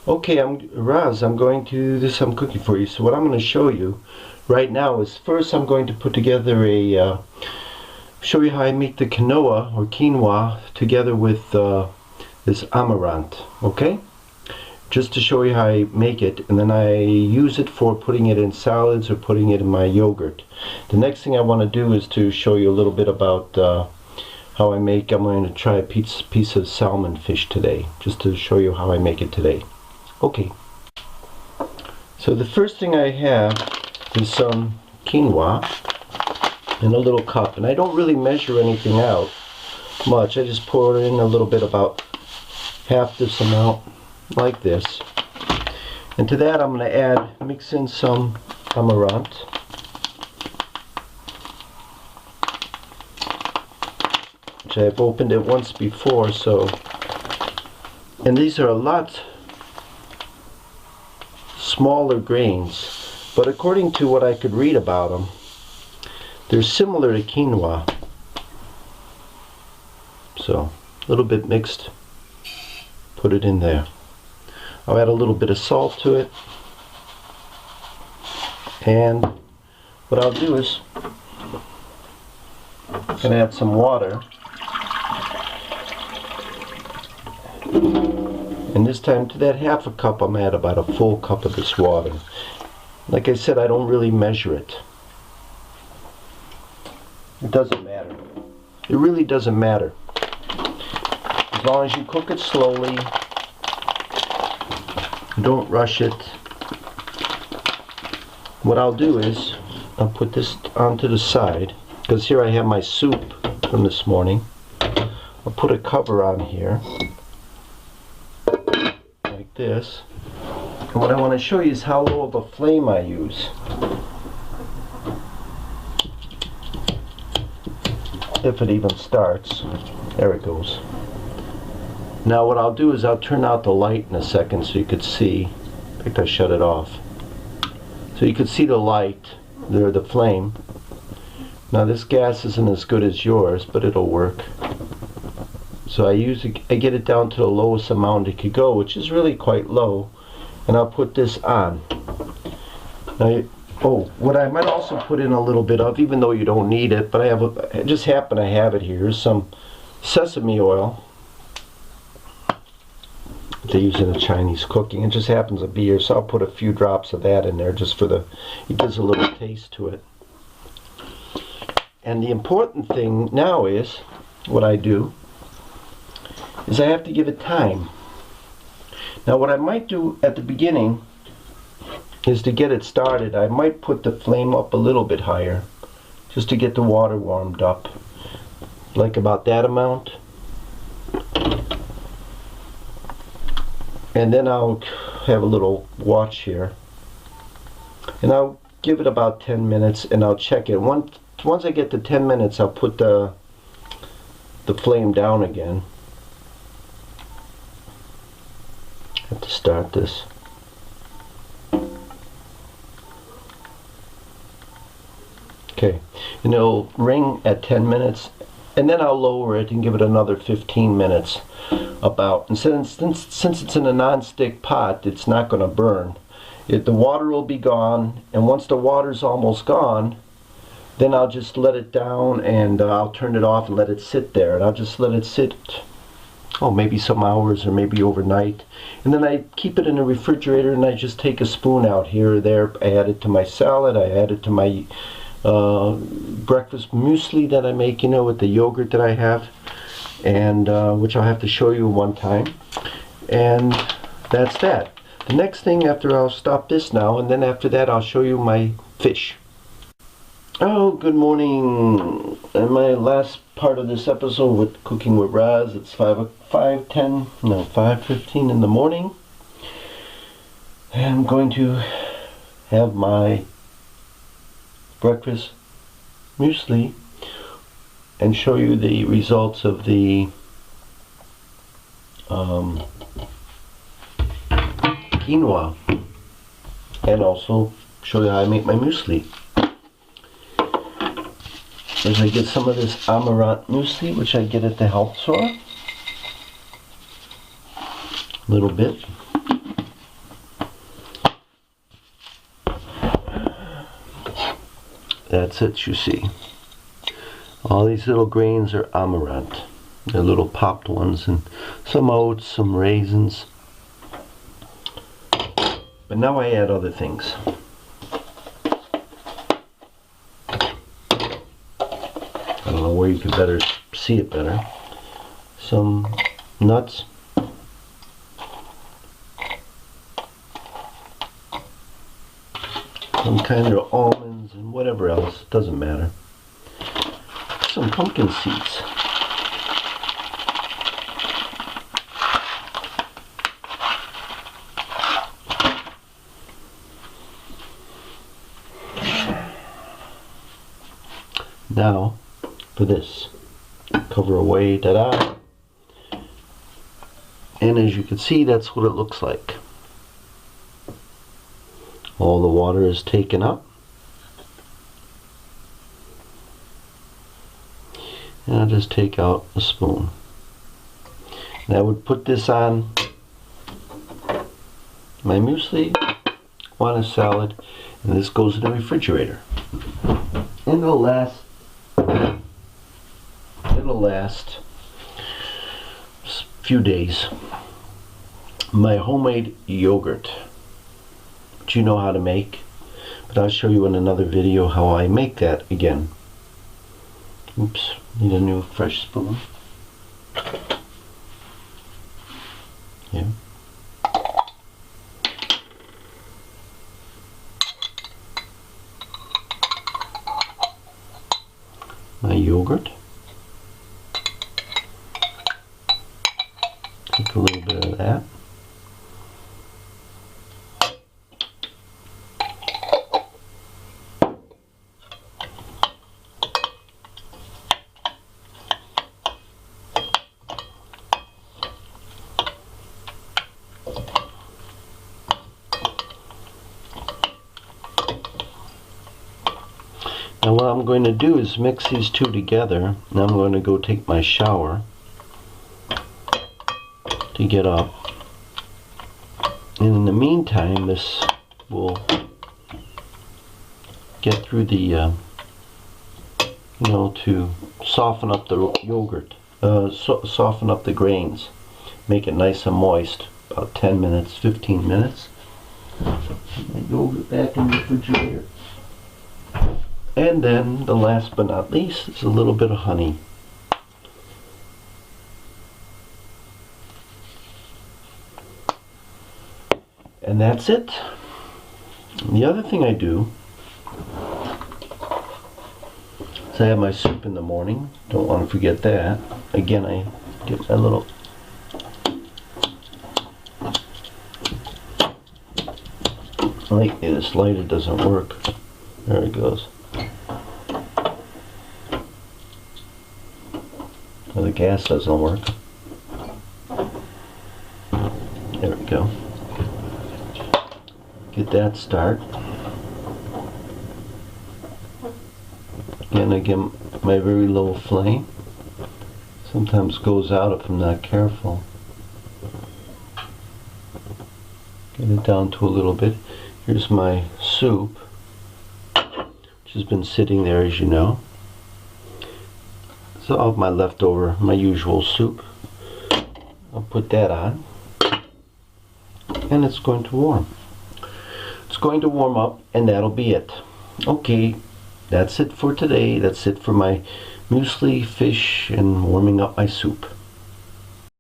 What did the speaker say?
Okay, I'm going to do some cooking for you. So what I'm going to show you right now is first I'm going to put together show you how I make the quinoa together with this amaranth. Okay, just to show you how I make it, and then I use it for putting it in salads or putting it in my yogurt. The next thing I want to do is to show you a little bit about how I'm going to try a piece of salmon fish today, just to show you how I make it today. Okay, so the first thing I have is some quinoa in a little cup, and I don't really measure anything out much. I just pour in a little bit, about half this amount, like this. And to that I'm going to mix in some amaranth. Which I've opened it once before, and these are a lot smaller grains, but according to what I could read about them, they're similar to quinoa. So a little bit mixed, put it in there. I'll add a little bit of salt to it, and what I'll do is I'm going to add some water, and this time to that half a cup I'm add about a full cup of this water. Like I said, I don't really measure it. It doesn't matter. It really doesn't matter. As long as you cook it slowly, don't rush it. What I'll do is I'll put this onto the side, because here I have my soup from this morning. I'll put a cover on here like this, and what I want to show you is how low of a flame I use. If it even starts. There it goes. Now what I'll do is I'll turn out the light in a second so you could see. In fact, I shut it off. So you could see the light there, the flame. Now this gas isn't as good as yours, but it'll work. So I get it down to the lowest amount it could go, which is really quite low, and I'll put this on. Now, what I might also put in a little bit of, even though you don't need it, but I just happen to have it here, is some sesame oil they use in the Chinese cooking. It just happens to be here, so I'll put a few drops of that in there just for it gives a little taste to it. And the important thing now is, what I do is I have to give it time. Now what I might do at the beginning is, to get it started, I might put the flame up a little bit higher just to get the water warmed up, like about that amount. And then I'll have a little watch here, and I'll give it about 10 minutes, and I'll check it. Once I get to 10 minutes, I'll put the flame down again. I have to start this. Okay, and it'll ring at 10 minutes, and then I'll lower it and give it another 15 minutes about. And since it's in a non-stick pot, it's not going to burn. The water will be gone, and once the water's almost gone, then I'll just let it down, and I'll turn it off and let it sit there, and I'll just let it sit, maybe some hours or maybe overnight. And then I keep it in the refrigerator, and I just take a spoon out here or there. I add it to my salad, I add it to my breakfast muesli that I make, with the yogurt that I have, and which I'll have to show you one time. And that's that. The next thing, I'll stop this now, and then after that I'll show you my fish. Oh, good morning. And my last part of this episode with Cooking with Raz. It's 5:15 in the morning. And I'm going to have my breakfast muesli and show you the results of the quinoa, and also show you how I make my muesli. As I get some of this Amaranth muesli, which I get at the health store, a little bit. That's it, you see. All these little grains are amaranth. They're little popped ones, and some oats, some raisins. But now I add other things. I don't know where you could better see it better. Some nuts. Some kind of almonds and whatever else, doesn't matter. Some pumpkin seeds. Now for this, cover away, ta-da. And as you can see, that's what it looks like. All the water is taken up. And I'll just take out a spoon. And I would put this on my muesli, on a salad, and this goes in the refrigerator. And it'll last a few days. My homemade yogurt, which you know how to make, but I'll show you in another video how I make that again. Oops, need a new fresh spoon. Yeah. My yogurt. Take a little bit of that. Now what I'm going to do is mix these two together. Now I'm going to go take my shower to get up. And in the meantime, this will get through the, you know, to soften up the yogurt, soften up the grains, make it nice and moist. About 10 minutes, 15 minutes. Put my yogurt back in the refrigerator. And then, the last but not least, is a little bit of honey. And that's it. And the other thing I do is I have my soup in the morning. Don't want to forget that. Again, I get a little light. This lighter doesn't work. There it goes. Well, the gas doesn't work. There we go. Get that start. Again, I get my very low flame. Sometimes goes out if I'm not careful. Get it down to a little bit. Here's my soup, which has been sitting there, as you know. So I'll have my leftover, my usual soup. I'll put that on, and it's going to warm. It's going to warm up, and that'll be it. Okay, that's it for today. That's it for my muesli, fish, and warming up my soup.